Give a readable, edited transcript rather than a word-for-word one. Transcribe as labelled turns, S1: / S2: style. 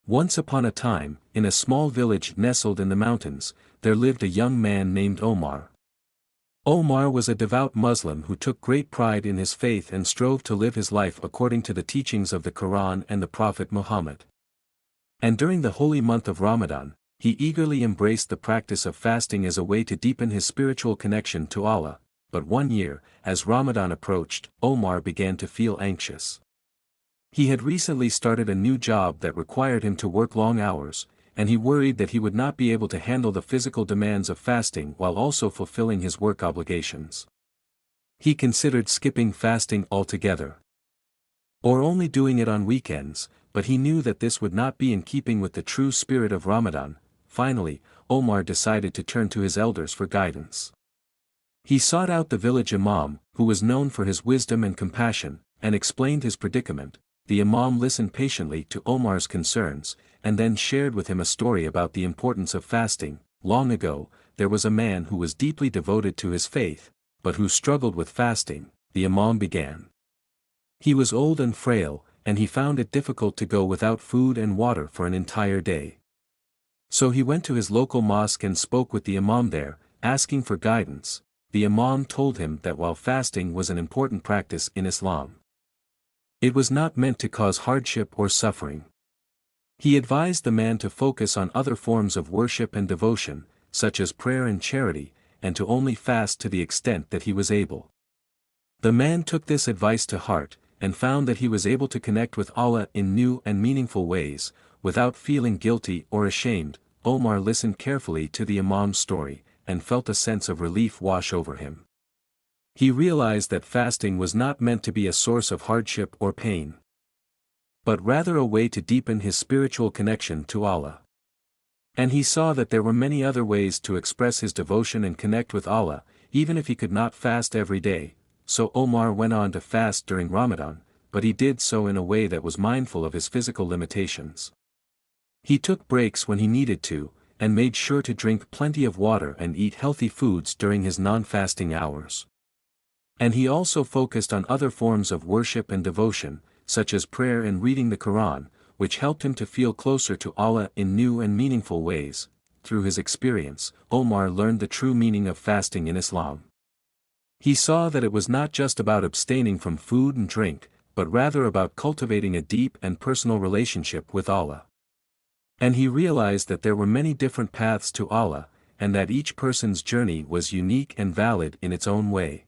S1: Once upon a time, in a small village nestled in the mountains, there lived a young man named Omar. Omar was a devout Muslim who took great pride in his faith and strove to live his life according to the teachings of the Quran and the Prophet Muhammad. And during the holy month of Ramadan, he eagerly embraced the practice of fasting as a way to deepen his spiritual connection to Allah. But one year, as Ramadan approached, Omar began to feel anxious. He had recently started a new job that required him to work long hours, and he worried that he would not be able to handle the physical demands of fasting while also fulfilling his work obligations. He considered skipping fasting altogether, or only doing it on weekends, but he knew that this would not be in keeping with the true spirit of Ramadan. Finally, Omar decided to turn to his elders for guidance. He sought out the village Imam, who was known for his wisdom and compassion, and explained his predicament. The Imam listened patiently to Omar's concerns, and then shared with him a story about the importance of fasting. Long ago, there was a man who was deeply devoted to his faith, but who struggled with fasting, the Imam began. He was old and frail, and he found it difficult to go without food and water for an entire day. So he went to his local mosque and spoke with the Imam there, asking for guidance. The Imam told him that while fasting was an important practice in Islam, it was not meant to cause hardship or suffering. He advised the man to focus on other forms of worship and devotion, such as prayer and charity, and to only fast to the extent that he was able. The man took this advice to heart, and found that he was able to connect with Allah in new and meaningful ways, without feeling guilty or ashamed. Omar listened carefully to the Imam's story, and felt a sense of relief wash over him. He realized that fasting was not meant to be a source of hardship or pain, but rather a way to deepen his spiritual connection to Allah. And he saw that there were many other ways to express his devotion and connect with Allah, even if he could not fast every day. So Omar went on to fast during Ramadan, but he did so in a way that was mindful of his physical limitations. He took breaks when he needed to, and made sure to drink plenty of water and eat healthy foods during his non-fasting hours. And he also focused on other forms of worship and devotion, such as prayer and reading the Quran, which helped him to feel closer to Allah in new and meaningful ways. Through his experience, Omar learned the true meaning of fasting in Islam. He saw that it was not just about abstaining from food and drink, but rather about cultivating a deep and personal relationship with Allah. And he realized that there were many different paths to Allah, and that each person's journey was unique and valid in its own way.